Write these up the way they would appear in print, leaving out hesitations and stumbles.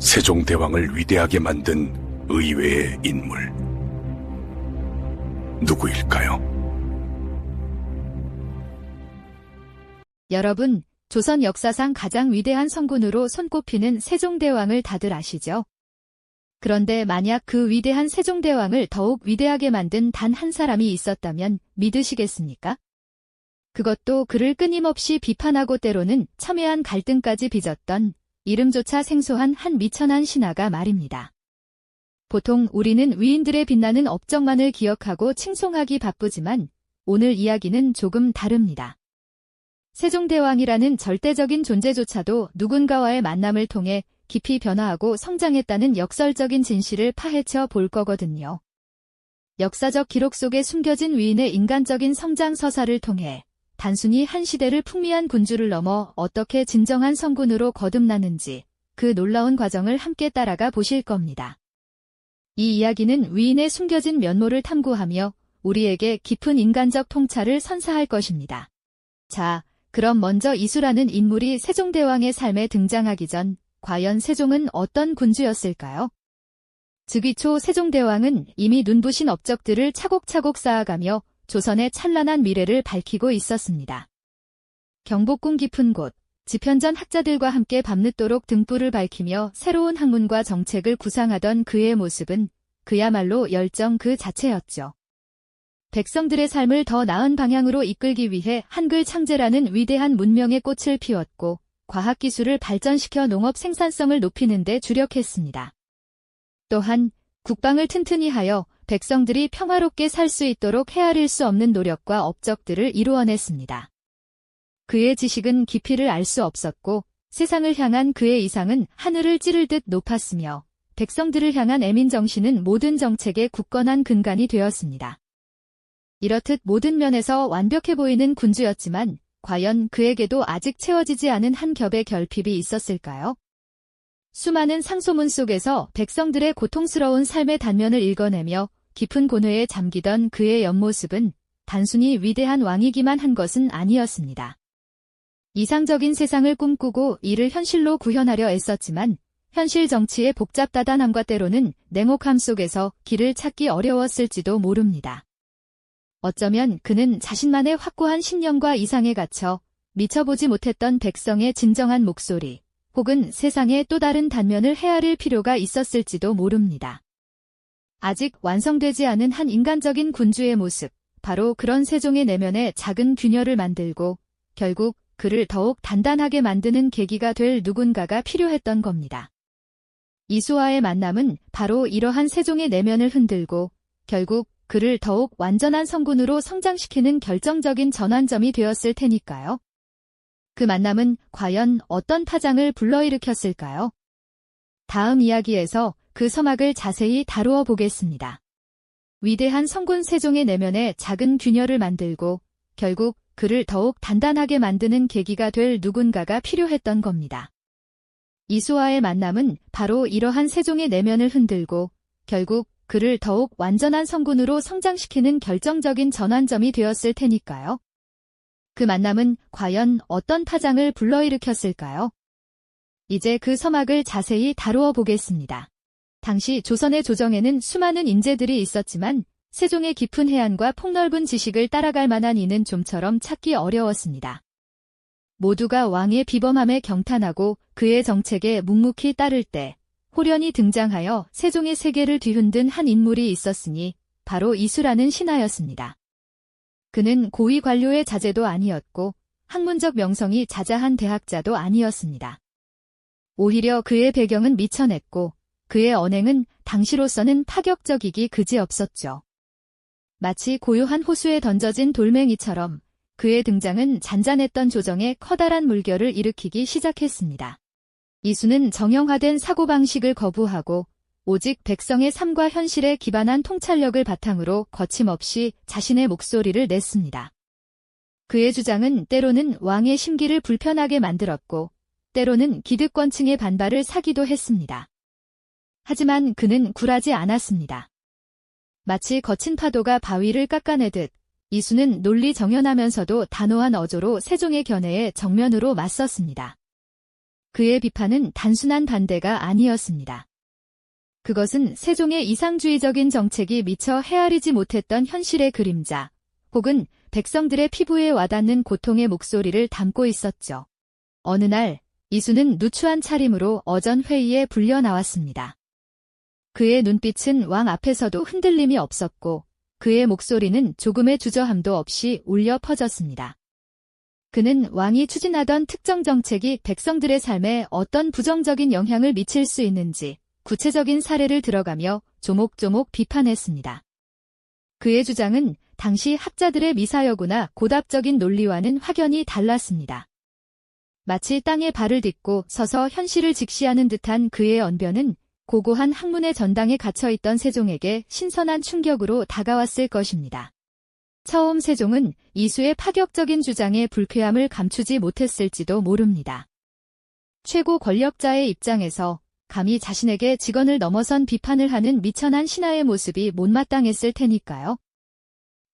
세종대왕을 위대하게 만든 의외의 인물. 누구일까요? 여러분, 조선 역사상 가장 위대한 성군으로 손꼽히는 세종대왕을 다들 아시죠? 그런데 만약 그 위대한 세종대왕을 더욱 위대하게 만든 단 한 사람이 있었다면 믿으시겠습니까? 그것도 그를 끊임없이 비판하고 때로는 첨예한 갈등까지 빚었던 이름조차 생소한 한 미천한 신하가 말입니다. 보통 우리는 위인들의 빛나는 업적만을 기억하고 칭송하기 바쁘지만 오늘 이야기는 조금 다릅니다. 세종대왕이라는 절대적인 존재조차도 누군가와의 만남을 통해 깊이 변화하고 성장했다는 역설적인 진실을 파헤쳐 볼 거거든요. 역사적 기록 속에 숨겨진 위인의 인간적인 성장 서사를 통해 단순히 한 시대를 풍미한 군주를 넘어 어떻게 진정한 성군으로 거듭났는지 그 놀라운 과정을 함께 따라가 보실 겁니다. 이 이야기는 위인의 숨겨진 면모를 탐구하며 우리에게 깊은 인간적 통찰을 선사할 것입니다. 자, 그럼 먼저 이수라는 인물이 세종대왕의 삶에 등장하기 전 과연 세종은 어떤 군주였을까요? 즉위초 세종대왕은 이미 눈부신 업적들을 차곡차곡 쌓아가며 조선의 찬란한 미래를 밝히고 있었습니다. 경복궁 깊은 곳, 지편전 학자들과 함께 밤늦도록 등불을 밝히며 새로운 학문과 정책을 구상하던 그의 모습은 그야말로 열정 그 자체였죠. 백성들의 삶을 더 나은 방향으로 이끌기 위해 한글 창제라는 위대한 문명의 꽃을 피웠고 과학기술을 발전시켜 농업 생산성을 높이는 데 주력했습니다. 또한 국방을 튼튼히 하여 백성들이 평화롭게 살 수 있도록 헤아릴 수 없는 노력과 업적들을 이루어냈습니다. 그의 지식은 깊이를 알 수 없었고 세상을 향한 그의 이상은 하늘을 찌를 듯 높았으며 백성들을 향한 애민정신은 모든 정책의 굳건한 근간이 되었습니다. 이렇듯 모든 면에서 완벽해 보이는 군주였지만 과연 그에게도 아직 채워지지 않은 한 겹의 결핍이 있었을까요? 수많은 상소문 속에서 백성들의 고통스러운 삶의 단면을 읽어내며 깊은 고뇌에 잠기던 그의 옆모습은 단순히 위대한 왕이기만 한 것은 아니었습니다. 이상적인 세상을 꿈꾸고 이를 현실로 구현하려 애썼지만 현실 정치의 복잡다단함과 때로는 냉혹함 속에서 길을 찾기 어려웠을지도 모릅니다. 어쩌면 그는 자신만의 확고한 신념과 이상에 갇혀 미쳐보지 못했던 백성의 진정한 목소리, 혹은 세상의 또 다른 단면을 헤아릴 필요가 있었을지도 모릅니다. 아직 완성되지 않은 한 인간적인 군주의 모습, 바로 그런 세종의 내면에 작은 균열을 만들고 결국 그를 더욱 단단하게 만드는 계기가 될 누군가가 필요했던 겁니다. 이수와의 만남은 바로 이러한 세종의 내면을 흔들고 결국 그를 더욱 완전한 성군으로 성장시키는 결정적인 전환점이 되었을 테니까요. 그 만남은 과연 어떤 파장을 불러일으켰을까요? 다음 이야기에서 그 서막을 자세히 다루어 보겠습니다. 위대한 성군 세종의 내면에 작은 균열을 만들고 결국 그를 더욱 단단하게 만드는 계기가 될 누군가가 필요했던 겁니다. 이수와의 만남은 바로 이러한 세종의 내면을 흔들고 결국 그를 더욱 완전한 성군으로 성장시키는 결정적인 전환점이 되었을 테니까요. 그 만남은 과연 어떤 파장을 불러일으켰을까요? 이제 그 서막을 자세히 다루어 보겠습니다. 당시 조선의 조정에는 수많은 인재들이 있었지만 세종의 깊은 해안과 폭넓은 지식을 따라갈 만한 이는 좀처럼 찾기 어려웠습니다. 모두가 왕의 비범함에 경탄하고 그의 정책에 묵묵히 따를 때 호련히 등장하여 세종의 세계를 뒤흔든 한 인물이 있었으니 바로 이수라는 신하였습니다. 그는 고위 관료의 자제도 아니었고 학문적 명성이 자자한 대학자도 아니었습니다. 오히려 그의 배경은 미천했고 그의 언행은 당시로서는 파격적이기 그지없었죠. 마치 고요한 호수에 던져진 돌멩이처럼 그의 등장은 잔잔했던 조정에 커다란 물결을 일으키기 시작했습니다. 이수는 정형화된 사고방식을 거부하고 오직 백성의 삶과 현실에 기반한 통찰력을 바탕으로 거침없이 자신의 목소리를 냈습니다. 그의 주장은 때로는 왕의 심기를 불편하게 만들었고 때로는 기득권층의 반발을 사기도 했습니다. 하지만 그는 굴하지 않았습니다. 마치 거친 파도가 바위를 깎아내듯 이수는 논리 정연하면서도 단호한 어조로 세종의 견해에 정면으로 맞섰습니다. 그의 비판은 단순한 반대가 아니었습니다. 그것은 세종의 이상주의적인 정책이 미처 헤아리지 못했던 현실의 그림자, 혹은 백성들의 피부에 와닿는 고통의 목소리를 담고 있었죠. 어느 날 이수는 누추한 차림으로 어전 회의에 불려 나왔습니다. 그의 눈빛은 왕 앞에서도 흔들림이 없었고 그의 목소리는 조금의 주저함도 없이 울려 퍼졌습니다. 그는 왕이 추진하던 특정 정책이 백성들의 삶에 어떤 부정적인 영향을 미칠 수 있는지 구체적인 사례를 들어가며 조목조목 비판했습니다. 그의 주장은 당시 학자들의 미사여구나 고답적인 논리와는 확연히 달랐습니다. 마치 땅에 발을 딛고 서서 현실을 직시하는 듯한 그의 언변은 고고한 학문의 전당에 갇혀있던 세종에게 신선한 충격으로 다가왔을 것입니다. 처음 세종은 이수의 파격적인 주장에 불쾌함을 감추지 못했을지도 모릅니다. 최고 권력자의 입장에서 감히 자신에게 직언을 넘어선 비판을 하는 미천한 신하의 모습이 못마땅했을 테니까요.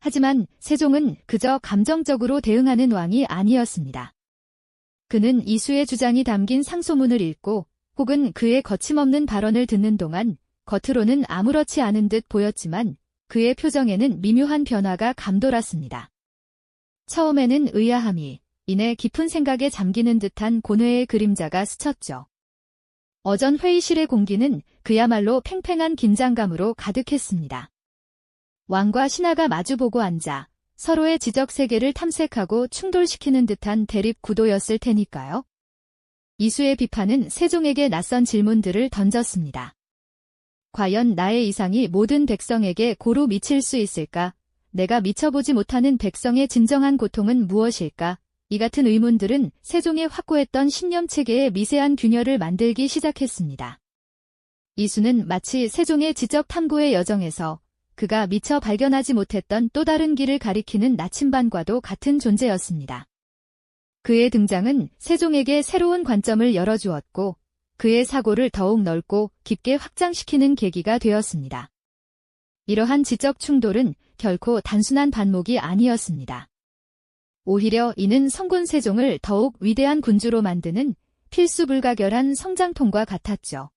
하지만 세종은 그저 감정적으로 대응하는 왕이 아니었습니다. 그는 이수의 주장이 담긴 상소문을 읽고 혹은 그의 거침없는 발언을 듣는 동안 겉으로는 아무렇지 않은 듯 보였지만 그의 표정에는 미묘한 변화가 감돌았습니다. 처음에는 의아함이 이내 깊은 생각에 잠기는 듯한 고뇌의 그림자가 스쳤죠. 어전 회의실의 공기는 그야말로 팽팽한 긴장감으로 가득했습니다. 왕과 신하가 마주보고 앉아 서로의 지적 세계를 탐색하고 충돌시키는 듯한 대립 구도였을 테니까요. 이수의 비판은 세종에게 낯선 질문들을 던졌습니다. 과연 나의 이상이 모든 백성에게 고루 미칠 수 있을까? 내가 미쳐보지 못하는 백성의 진정한 고통은 무엇일까? 이 같은 의문들은 세종의 확고했던 신념체계에 미세한 균열을 만들기 시작했습니다. 이수는 마치 세종의 지적 탐구의 여정에서 그가 미처 발견하지 못했던 또 다른 길을 가리키는 나침반과도 같은 존재였습니다. 그의 등장은 세종에게 새로운 관점을 열어주었고 그의 사고를 더욱 넓고 깊게 확장시키는 계기가 되었습니다. 이러한 지적 충돌은 결코 단순한 반목이 아니었습니다. 오히려 이는 성군 세종을 더욱 위대한 군주로 만드는 필수 불가결한 성장통과 같았죠.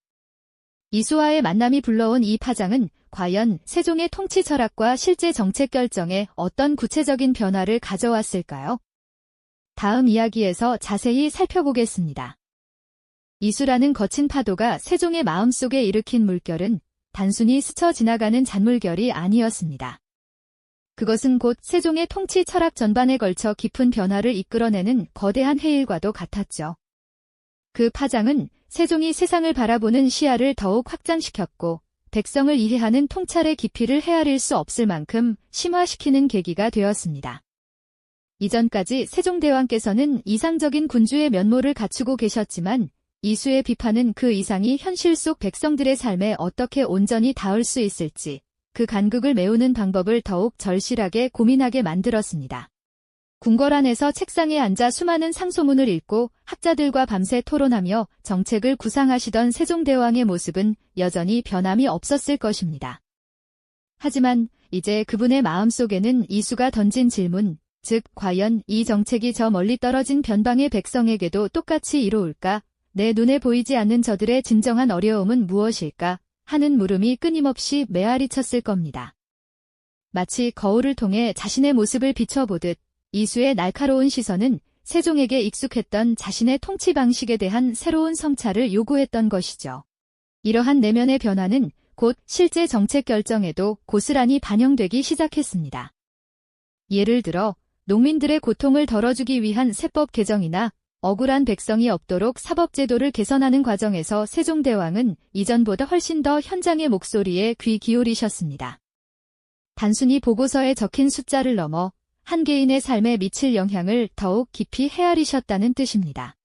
이수와의 만남이 불러온 이 파장은 과연 세종의 통치 철학과 실제 정책 결정에 어떤 구체적인 변화를 가져왔을까요? 다음 이야기에서 자세히 살펴보겠습니다. 이수라는 거친 파도가 세종의 마음속에 일으킨 물결은 단순히 스쳐 지나가는 잔물결이 아니었습니다. 그것은 곧 세종의 통치 철학 전반에 걸쳐 깊은 변화를 이끌어내는 거대한 해일과도 같았죠. 그 파장은 세종이 세상을 바라보는 시야를 더욱 확장시켰고 백성을 이해하는 통찰의 깊이를 헤아릴 수 없을 만큼 심화시키는 계기가 되었습니다. 이전까지 세종대왕께서는 이상적인 군주의 면모를 갖추고 계셨지만 이수의 비판은 그 이상이 현실 속 백성들의 삶에 어떻게 온전히 닿을 수 있을지 그 간극을 메우는 방법을 더욱 절실하게 고민하게 만들었습니다. 궁궐안에서 책상에 앉아 수많은 상소문을 읽고 학자들과 밤새 토론하며 정책을 구상하시던 세종대왕의 모습은 여전히 변함이 없었을 것입니다. 하지만 이제 그분의 마음속에는 이수가 던진 질문, 즉 과연 이 정책이 저 멀리 떨어진 변방의 백성에게도 똑같이 이로울까? 내 눈에 보이지 않는 저들의 진정한 어려움은 무엇일까? 하는 물음이 끊임없이 메아리쳤을 겁니다. 마치 거울을 통해 자신의 모습을 비춰보듯 이수의 날카로운 시선은 세종에게 익숙했던 자신의 통치 방식에 대한 새로운 성찰을 요구했던 것이죠. 이러한 내면의 변화는 곧 실제 정책 결정에도 고스란히 반영되기 시작했습니다. 예를 들어 농민들의 고통을 덜어주기 위한 세법 개정이나 억울한 백성이 없도록 사법제도를 개선하는 과정에서 세종대왕은 이전보다 훨씬 더 현장의 목소리에 귀 기울이셨습니다. 단순히 보고서에 적힌 숫자를 넘어 한 개인의 삶에 미칠 영향을 더욱 깊이 헤아리셨다는 뜻입니다.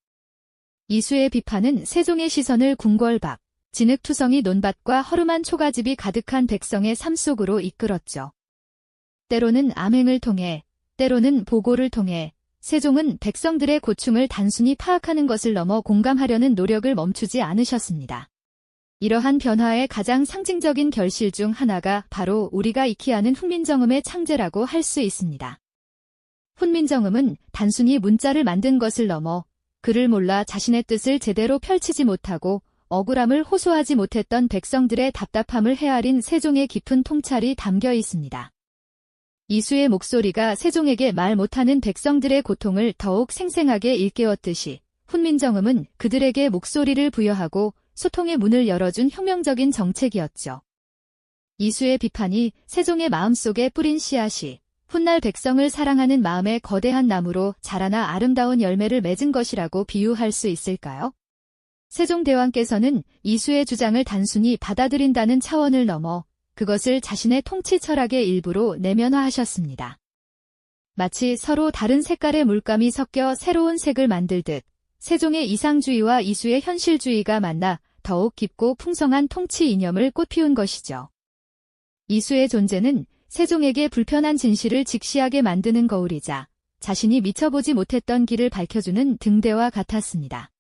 이수의 비판은 세종의 시선을 궁궐 밖, 진흙투성이 논밭과 허름한 초가집이 가득한 백성의 삶 속으로 이끌었죠. 때로는 암행을 통해, 때로는 보고를 통해 세종은 백성들의 고충을 단순히 파악하는 것을 넘어 공감하려는 노력을 멈추지 않으셨습니다. 이러한 변화의 가장 상징적인 결실 중 하나가 바로 우리가 익히 아는 훈민정음의 창제라고 할 수 있습니다. 훈민정음은 단순히 문자를 만든 것을 넘어 그를 몰라 자신의 뜻을 제대로 펼치지 못하고 억울함을 호소하지 못했던 백성들의 답답함을 헤아린 세종의 깊은 통찰이 담겨 있습니다. 이수의 목소리가 세종에게 말 못하는 백성들의 고통을 더욱 생생하게 일깨웠듯이 훈민정음은 그들에게 목소리를 부여하고 소통의 문을 열어준 혁명적인 정책이었죠. 이수의 비판이 세종의 마음속에 뿌린 씨앗이 훗날 백성을 사랑하는 마음의 거대한 나무로 자라나 아름다운 열매를 맺은 것이라고 비유할 수 있을까요? 세종대왕께서는 이수의 주장을 단순히 받아들인다는 차원을 넘어 그것을 자신의 통치 철학의 일부로 내면화하셨습니다. 마치 서로 다른 색깔의 물감이 섞여 새로운 색을 만들듯 세종의 이상주의와 이수의 현실주의가 만나 더욱 깊고 풍성한 통치 이념을 꽃피운 것이죠. 이수의 존재는 세종에게 불편한 진실을 직시하게 만드는 거울이자 자신이 미쳐보지 못했던 길을 밝혀주는 등대와 같았습니다.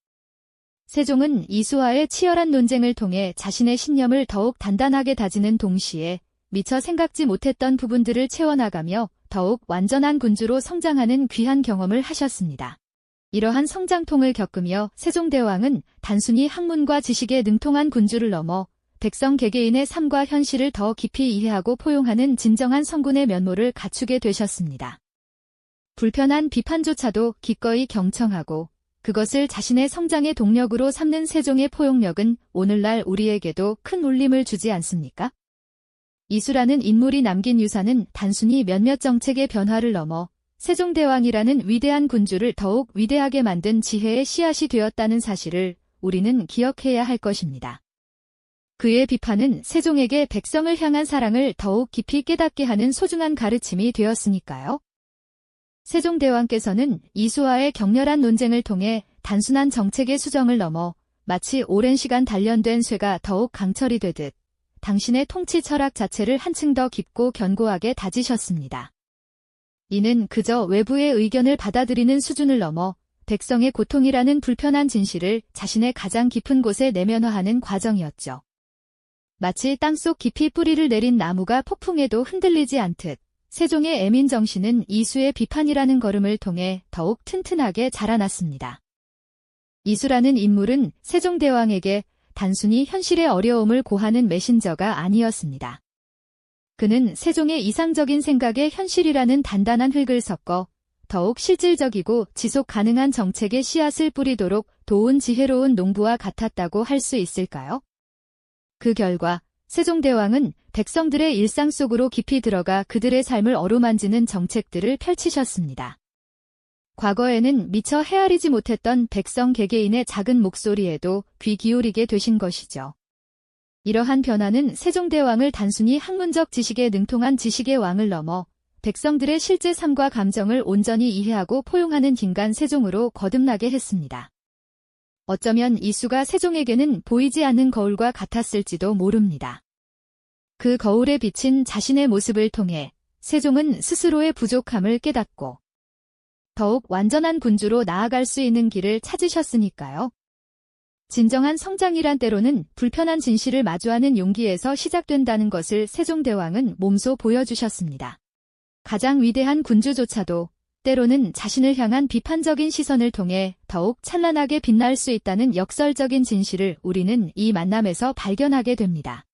세종은 이수와의 치열한 논쟁을 통해 자신의 신념을 더욱 단단하게 다지는 동시에 미처 생각지 못했던 부분들을 채워나가며 더욱 완전한 군주로 성장하는 귀한 경험을 하셨습니다. 이러한 성장통을 겪으며 세종대왕은 단순히 학문과 지식에 능통한 군주를 넘어 백성 개개인의 삶과 현실을 더 깊이 이해하고 포용하는 진정한 성군의 면모를 갖추게 되셨습니다. 불편한 비판조차도 기꺼이 경청하고 그것을 자신의 성장의 동력으로 삼는 세종의 포용력은 오늘날 우리에게도 큰 울림을 주지 않습니까? 이수라는 인물이 남긴 유산은 단순히 몇몇 정책의 변화를 넘어 세종대왕이라는 위대한 군주를 더욱 위대하게 만든 지혜의 씨앗이 되었다는 사실을 우리는 기억해야 할 것입니다. 그의 비판은 세종에게 백성을 향한 사랑을 더욱 깊이 깨닫게 하는 소중한 가르침이 되었으니까요. 세종대왕께서는 이수와의 격렬한 논쟁을 통해 단순한 정책의 수정을 넘어 마치 오랜 시간 단련된 쇠가 더욱 강철이 되듯 당신의 통치 철학 자체를 한층 더 깊고 견고하게 다지셨습니다. 이는 그저 외부의 의견을 받아들이는 수준을 넘어 백성의 고통이라는 불편한 진실을 자신의 가장 깊은 곳에 내면화하는 과정이었죠. 마치 땅속 깊이 뿌리를 내린 나무가 폭풍에도 흔들리지 않듯 세종의 애민 정신은 이수의 비판이라는 걸음을 통해 더욱 튼튼하게 자라났습니다. 이수라는 인물은 세종대왕에게 단순히 현실의 어려움을 고하는 메신저가 아니었습니다. 그는 세종의 이상적인 생각에 현실이라는 단단한 흙을 섞어 더욱 실질적이고 지속 가능한 정책의 씨앗을 뿌리도록 도운 지혜로운 농부와 같았다고 할 수 있을까요? 그 결과 세종대왕은 백성들의 일상 속으로 깊이 들어가 그들의 삶을 어루만지는 정책들을 펼치셨습니다. 과거에는 미처 헤아리지 못했던 백성 개개인의 작은 목소리에도 귀 기울이게 되신 것이죠. 이러한 변화는 세종대왕을 단순히 학문적 지식에 능통한 지식의 왕을 넘어 백성들의 실제 삶과 감정을 온전히 이해하고 포용하는 김간 세종으로 거듭나게 했습니다. 어쩌면 이수가 세종에게는 보이지 않는 거울과 같았을지도 모릅니다. 그 거울에 비친 자신의 모습을 통해 세종은 스스로의 부족함을 깨닫고 더욱 완전한 군주로 나아갈 수 있는 길을 찾으셨으니까요. 진정한 성장이란 때로는 불편한 진실을 마주하는 용기에서 시작된다는 것을 세종대왕은 몸소 보여주셨습니다. 가장 위대한 군주조차도 때로는 자신을 향한 비판적인 시선을 통해 더욱 찬란하게 빛날 수 있다는 역설적인 진실을 우리는 이 만남에서 발견하게 됩니다.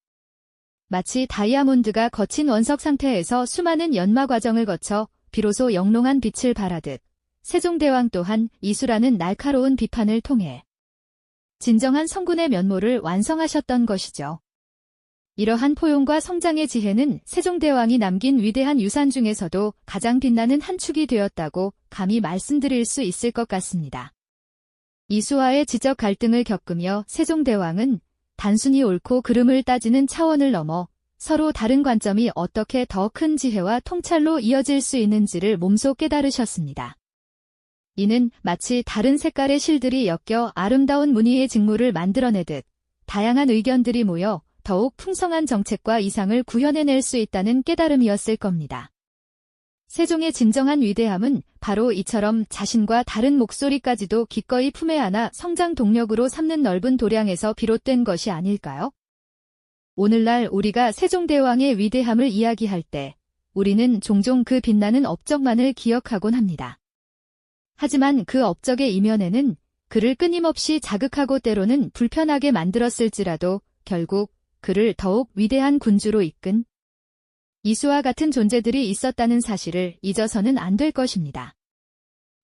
마치 다이아몬드가 거친 원석 상태에서 수많은 연마 과정을 거쳐 비로소 영롱한 빛을 발하듯 세종대왕 또한 이수라는 날카로운 비판을 통해 진정한 성군의 면모를 완성하셨던 것이죠. 이러한 포용과 성장의 지혜는 세종대왕이 남긴 위대한 유산 중에서도 가장 빛나는 한 축이 되었다고 감히 말씀드릴 수 있을 것 같습니다. 이수와의 지적 갈등을 겪으며 세종대왕은 단순히 옳고 그름을 따지는 차원을 넘어 서로 다른 관점이 어떻게 더 큰 지혜와 통찰로 이어질 수 있는지를 몸소 깨달으셨습니다. 이는 마치 다른 색깔의 실들이 엮여 아름다운 무늬의 직무를 만들어내듯 다양한 의견들이 모여 더욱 풍성한 정책과 이상을 구현해낼 수 있다는 깨달음이었을 겁니다. 세종의 진정한 위대함은 바로 이처럼 자신과 다른 목소리까지도 기꺼이 품에 안아 성장 동력으로 삼는 넓은 도량에서 비롯된 것이 아닐까요? 오늘날 우리가 세종대왕의 위대함을 이야기할 때 우리는 종종 그 빛나는 업적만을 기억하곤 합니다. 하지만 그 업적의 이면에는 그를 끊임없이 자극하고 때로는 불편하게 만들었을지라도 결국 그를 더욱 위대한 군주로 이끈 이수와 같은 존재들이 있었다는 사실을 잊어서는 안 될 것입니다.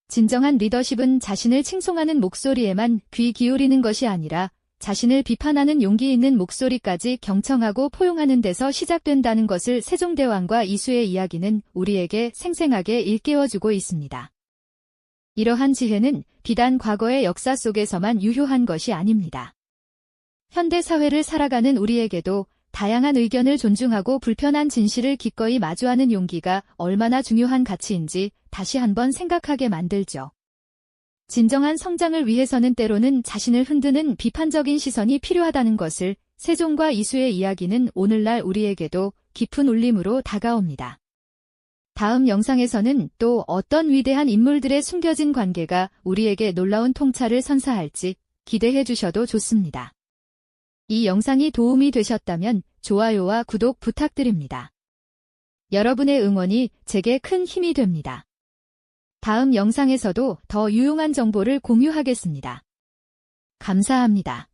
진정한 리더십은 자신을 칭송하는 목소리에만 귀 기울이는 것이 아니라 자신을 비판하는 용기 있는 목소리까지 경청하고 포용하는 데서 시작된다는 것을 세종대왕과 이수의 이야기는 우리에게 생생하게 일깨워주고 있습니다. 이러한 지혜는 비단 과거의 역사 속에서만 유효한 것이 아닙니다. 현대 사회를 살아가는 우리에게도 다양한 의견을 존중하고 불편한 진실을 기꺼이 마주하는 용기가 얼마나 중요한 가치인지 다시 한번 생각하게 만들죠. 진정한 성장을 위해서는 때로는 자신을 흔드는 비판적인 시선이 필요하다는 것을 세종과 이수의 이야기는 오늘날 우리에게도 깊은 울림으로 다가옵니다. 다음 영상에서는 또 어떤 위대한 인물들의 숨겨진 관계가 우리에게 놀라운 통찰을 선사할지 기대해 주셔도 좋습니다. 이 영상이 도움이 되셨다면 좋아요와 구독 부탁드립니다. 여러분의 응원이 제게 큰 힘이 됩니다. 다음 영상에서도 더 유용한 정보를 공유하겠습니다. 감사합니다.